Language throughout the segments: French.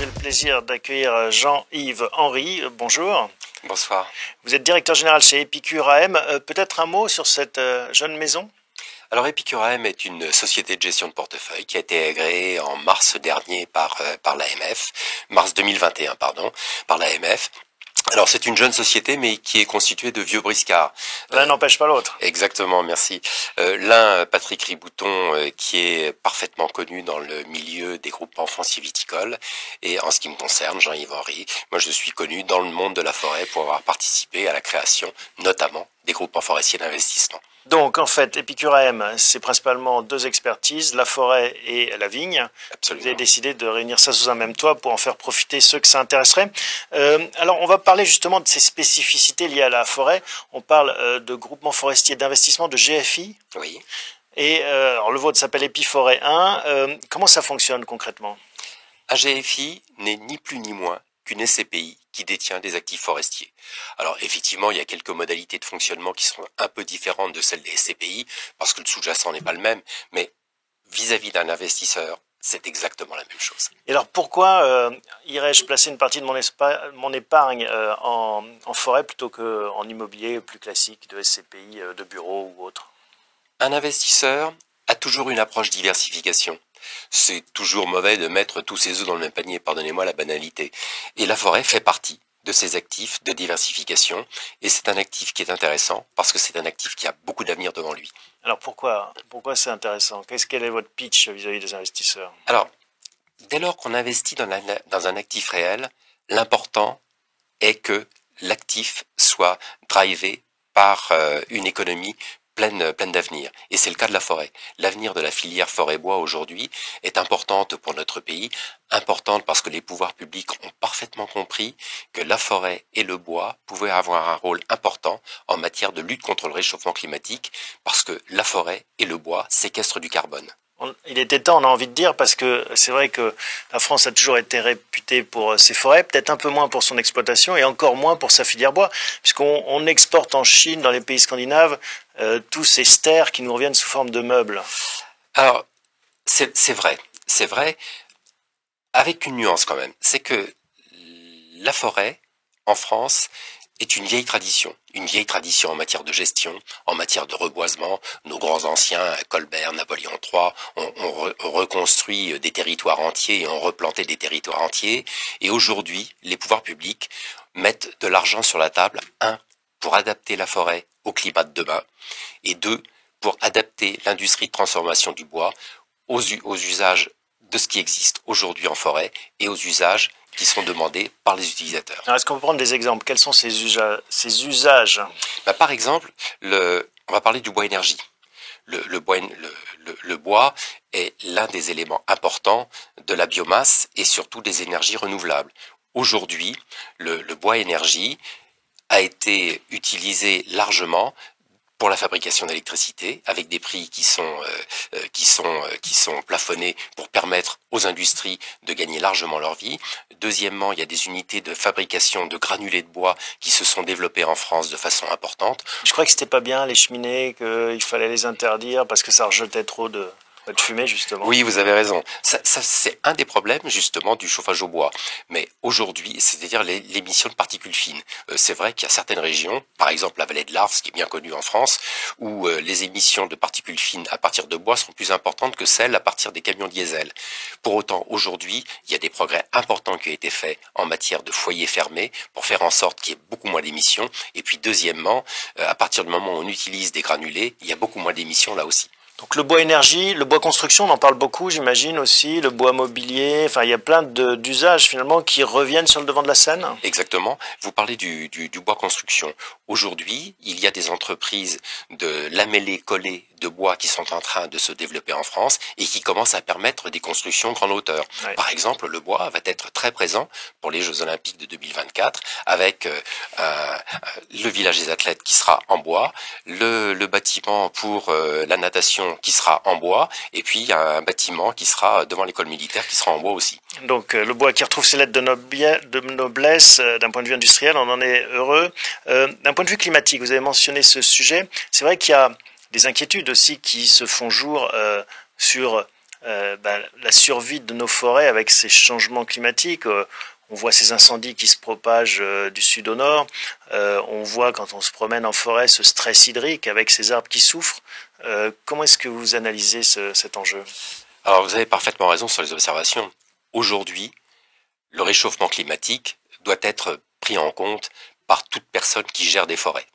j'ai le plaisir d'accueillir Jean-Yves Henry. Bonjour. Bonsoir. Vous êtes directeur général chez Epicure AM. Peut-être un mot sur cette jeune maison ? Alors Epicure AM est une société de gestion de portefeuille qui a été agréée en mars dernier par l'AMF, mars 2021 pardon, par l'AMF. Alors c'est une jeune société mais qui est constituée de vieux briscards. L'un n'empêche pas l'autre. Exactement, merci. L'un, Patrick Ribouton, qui est parfaitement connu dans le milieu des groupements fonciers viticoles. Et en ce qui me concerne, Jean-Yves Henry, moi je suis connu dans le monde de la forêt pour avoir participé à la création, notamment, des groupements forestiers d'investissement. Donc en fait, Epicure AM, c'est principalement deux expertises, la forêt et la vigne. Absolument. Vous avez décidé de réunir ça sous un même toit pour en faire profiter ceux que ça intéresserait. Alors on va parler justement de ces spécificités liées à la forêt. On parle de groupements forestiers d'investissement, de GFI. Oui. Et alors le vôtre s'appelle Epiforêt 1. Comment ça fonctionne concrètement ? AGFI n'est ni plus ni moins qu'une SCPI qui détient des actifs forestiers. Alors effectivement, il y a quelques modalités de fonctionnement qui sont un peu différentes de celles des SCPI, parce que le sous-jacent n'est pas le même, mais vis-à-vis d'un investisseur, c'est exactement la même chose. Et alors pourquoi irais-je placer une partie de mon épargne en forêt plutôt qu'en immobilier plus classique de SCPI, de bureau ou autre ? Un investisseur a toujours une approche diversification. C'est toujours mauvais de mettre tous ses œufs dans le même panier, pardonnez-moi la banalité. Et la forêt fait partie de ces actifs de diversification. Et c'est un actif qui est intéressant parce que c'est un actif qui a beaucoup d'avenir devant lui. Alors pourquoi c'est intéressant ? Quel est votre pitch vis-à-vis des investisseurs ? Alors, dès lors qu'on investit dans un actif réel, l'important est que l'actif soit drivé par une économie pleine d'avenir. Et c'est le cas de la forêt. L'avenir de la filière forêt-bois aujourd'hui est importante pour notre pays, importante parce que les pouvoirs publics ont parfaitement compris que la forêt et le bois pouvaient avoir un rôle important en matière de lutte contre le réchauffement climatique, parce que la forêt et le bois séquestrent du carbone. Il était temps, on a envie de dire, parce que c'est vrai que la France a toujours été réputée pour ses forêts, peut-être un peu moins pour son exploitation et encore moins pour sa filière bois, puisqu'on exporte en Chine, dans les pays scandinaves, tous ces stères qui nous reviennent sous forme de meubles. Alors, c'est vrai, avec une nuance quand même, c'est que la forêt, en France, est une vieille tradition en matière de gestion, en matière de reboisement. Nos grands anciens, Colbert, Napoléon III, ont reconstruit des territoires entiers et ont replanté des territoires entiers. Et aujourd'hui, les pouvoirs publics mettent de l'argent sur la table, un, pour adapter la forêt au climat de demain, et deux, pour adapter l'industrie de transformation du bois aux usages de ce qui existe aujourd'hui en forêt et aux usages qui sont demandés par les utilisateurs. Alors, est-ce qu'on peut prendre des exemples ? Quels sont ces usages ? Par exemple, on va parler du bois énergie. Le bois est l'un des éléments importants de la biomasse et surtout des énergies renouvelables. Aujourd'hui, le bois énergie a été utilisé largement pour la fabrication d'électricité, avec des prix qui sont plafonnés pour permettre aux industries de gagner largement leur vie. Deuxièmement, il y a des unités de fabrication de granulés de bois qui se sont développées en France de façon importante. Je crois que c'était pas bien les cheminées, qu'il fallait les interdire parce que ça rejetait trop de fumée, justement. Oui, vous avez raison. Ça, c'est un des problèmes, justement, du chauffage au bois. Mais aujourd'hui, c'est-à-dire l'émission de particules fines. C'est vrai qu'il y a certaines régions, par exemple la vallée de l'Arve, qui est bien connue en France, où les émissions de particules fines à partir de bois sont plus importantes que celles à partir des camions diesel. Pour autant, aujourd'hui, il y a des progrès importants qui ont été faits en matière de foyers fermés pour faire en sorte qu'il y ait beaucoup moins d'émissions. Et puis, deuxièmement, à partir du moment où on utilise des granulés, il y a beaucoup moins d'émissions là aussi. Donc le bois énergie, le bois construction, on en parle beaucoup, j'imagine aussi, le bois mobilier, enfin il y a plein d'usages finalement qui reviennent sur le devant de la scène. Exactement. Vous parlez du bois construction. Aujourd'hui, il y a des entreprises de lamellé-collé de bois qui sont en train de se développer en France et qui commencent à permettre des constructions grande hauteur. Ouais. Par exemple, le bois va être très présent pour les Jeux Olympiques de 2024 avec le village des athlètes qui sera en bois, le bâtiment pour la natation qui sera en bois, et puis il y a un bâtiment qui sera devant l'école militaire qui sera en bois aussi. Donc le bois qui retrouve ses lettres de noblesse d'un point de vue industriel, on en est heureux. D'un point de vue climatique, vous avez mentionné ce sujet, c'est vrai qu'il y a des inquiétudes aussi qui se font jour sur la survie de nos forêts avec ces changements climatiques. On voit ces incendies qui se propagent du sud au nord. On voit quand on se promène en forêt ce stress hydrique avec ces arbres qui souffrent. Comment est-ce que vous analysez cet enjeu? Alors vous avez parfaitement raison sur les observations. Aujourd'hui, le réchauffement climatique doit être pris en compte par toute personne qui gère des forêts.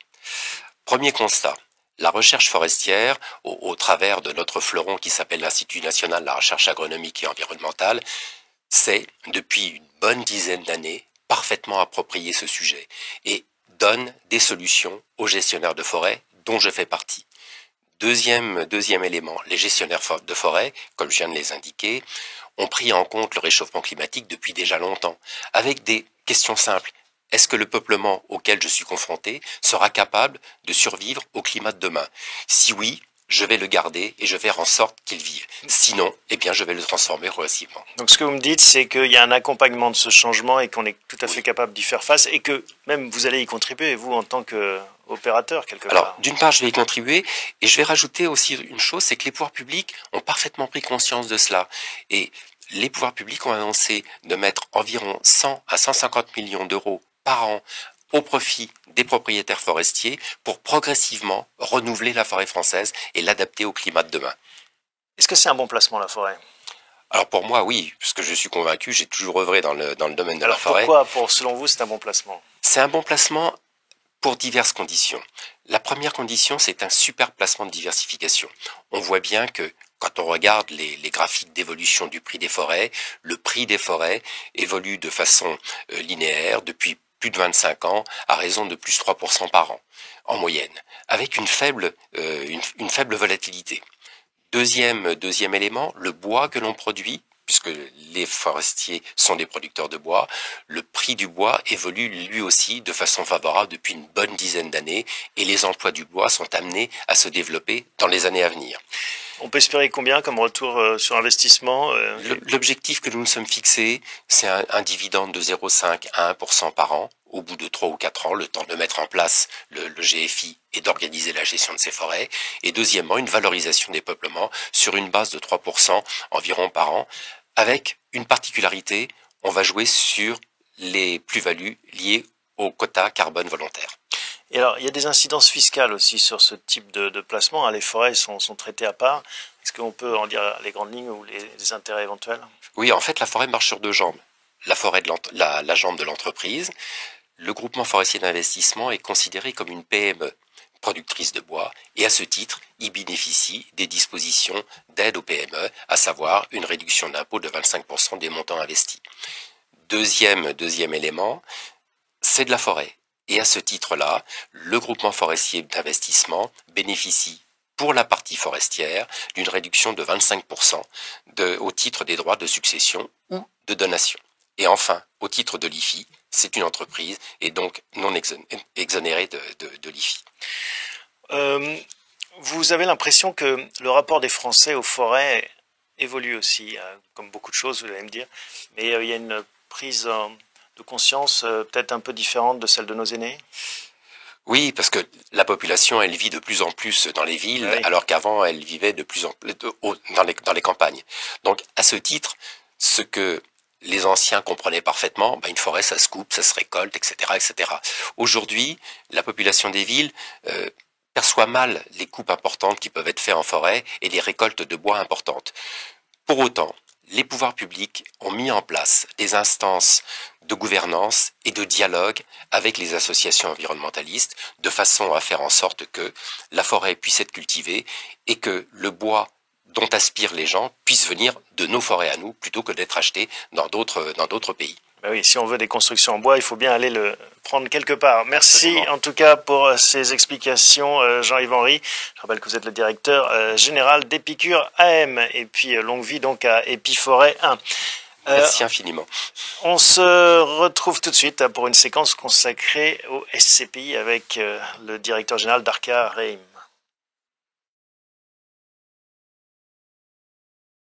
Premier constat, la recherche forestière, au travers de notre fleuron qui s'appelle l'Institut national de la recherche agronomique et environnementale, sait, depuis une bonne dizaine d'années, parfaitement approprier ce sujet et donne des solutions aux gestionnaires de forêt dont je fais partie. Deuxième élément, les gestionnaires de forêt, comme je viens de les indiquer, ont pris en compte le réchauffement climatique depuis déjà longtemps, avec des questions simples. Est-ce que le peuplement auquel je suis confronté sera capable de survivre au climat de demain? Si oui, je vais le garder et je vais faire en sorte qu'il vive. Sinon, eh bien, je vais le transformer progressivement. Donc ce que vous me dites, c'est qu'il y a un accompagnement de ce changement et qu'on est tout à fait capable d'y faire face et que même vous allez y contribuer, vous, en tant qu'opérateur, quelque part. Alors, d'une part, je vais y contribuer et je vais rajouter aussi une chose, c'est que les pouvoirs publics ont parfaitement pris conscience de cela. Et les pouvoirs publics ont annoncé de mettre environ 100 à 150 millions d'euros par an au profit des propriétaires forestiers pour progressivement renouveler la forêt française et l'adapter au climat de demain. Est-ce que c'est un bon placement, la forêt? Alors pour moi, oui, puisque je suis convaincu, j'ai toujours œuvré dans le domaine de la forêt. Pourquoi, selon vous, c'est un bon placement? C'est un bon placement pour diverses conditions. La première condition, c'est un super placement de diversification. On voit bien que quand on regarde les graphiques d'évolution du prix des forêts, le prix des forêts évolue de façon linéaire depuis plus de 25 ans, à raison de plus 3% par an, en moyenne, avec une faible volatilité. Deuxième élément, le bois que l'on produit, puisque les forestiers sont des producteurs de bois, le prix du bois évolue lui aussi de façon favorable depuis une bonne dizaine d'années, et les emplois du bois sont amenés à se développer dans les années à venir. On peut espérer combien comme retour sur investissement? L'objectif que nous nous sommes fixés, c'est un dividende de 0,5 à 1% par an, au bout de 3 ou 4 ans, le temps de mettre en place le GFI et d'organiser la gestion de ces forêts. Et deuxièmement, une valorisation des peuplements sur une base de 3% environ par an, avec une particularité, on va jouer sur les plus-values liées au quota carbone volontaire. Et alors, il y a des incidences fiscales aussi sur ce type de placement. Les forêts sont traitées à part. Est-ce qu'on peut en dire les grandes lignes ou les intérêts éventuels? Oui, en fait, la forêt marche sur deux jambes. La forêt la jambe de l'entreprise. Le groupement forestier d'investissement est considéré comme une PME, productrice de bois, et à ce titre, il bénéficie des dispositions d'aide aux PME, à savoir une réduction d'impôt de 25% des montants investis. Deuxième élément, c'est de la forêt. Et à ce titre-là, le groupement forestier d'investissement bénéficie pour la partie forestière d'une réduction de 25% au titre des droits de succession ou de donation. Et enfin, au titre de l'IFI, c'est une entreprise et donc non exonérée de l'IFI. Vous avez l'impression que le rapport des Français aux forêts évolue aussi, comme beaucoup de choses, vous allez me dire, mais il y a une prise de conscience peut-être un peu différente de celle de nos aînés? Oui, parce que la population, elle vit de plus en plus dans les villes, oui, alors qu'avant, elle vivait de plus en plus dans les campagnes. Donc, à ce titre, ce que les anciens comprenaient parfaitement, une forêt, ça se coupe, ça se récolte, etc., etc. Aujourd'hui, la population des villes perçoit mal les coupes importantes qui peuvent être faites en forêt et les récoltes de bois importantes. Pour autant, les pouvoirs publics ont mis en place des instances de gouvernance et de dialogue avec les associations environnementalistes de façon à faire en sorte que la forêt puisse être cultivée et que le bois dont aspirent les gens puisse venir de nos forêts à nous plutôt que d'être acheté dans d'autres pays. Ben oui, si on veut des constructions en bois, il faut bien aller le prendre quelque part. Merci en tout cas pour ces explications, Jean-Yves Henry. Je rappelle que vous êtes le directeur général d'Épicure AM et puis longue vie donc à Épiforêt 1. Merci infiniment. On se retrouve tout de suite pour une séquence consacrée au SCPI avec le directeur général d'Arca, Reim.